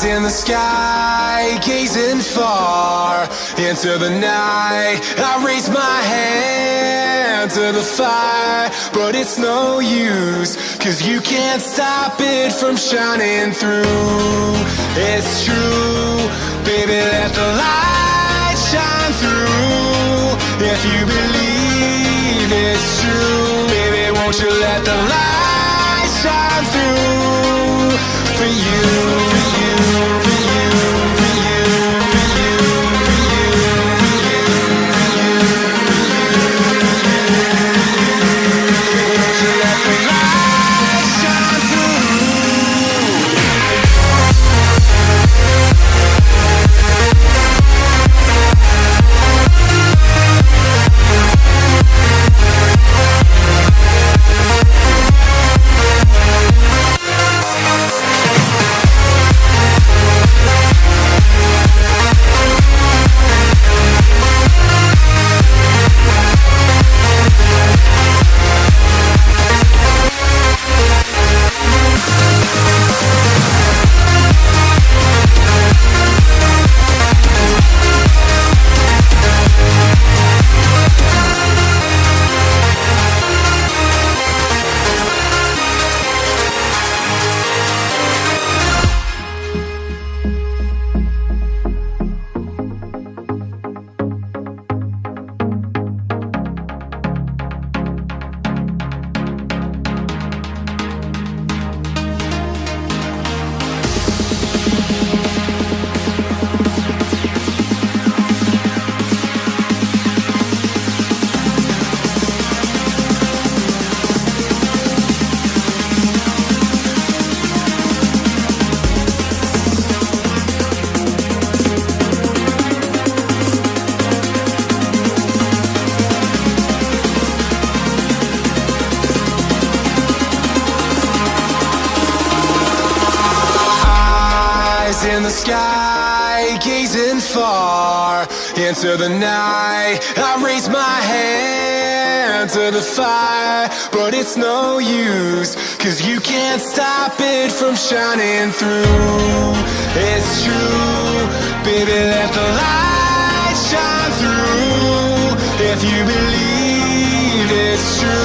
In the sky, gazing far into the night, I raise my hand to the fire, but it's no use, 'cause you can't stop it from shining through. It's true, baby, let the light shine through. If you believe it's true, baby, won't you let the light shine through for you, for you, for you, for you, for you, for you, for you, won't you let the light shine through? In the sky, gazing far into the night, I raise my hand to the fire, but it's no use, 'cause you can't stop it from shining through. It's true, baby, let the light shine through. If you believe it's true,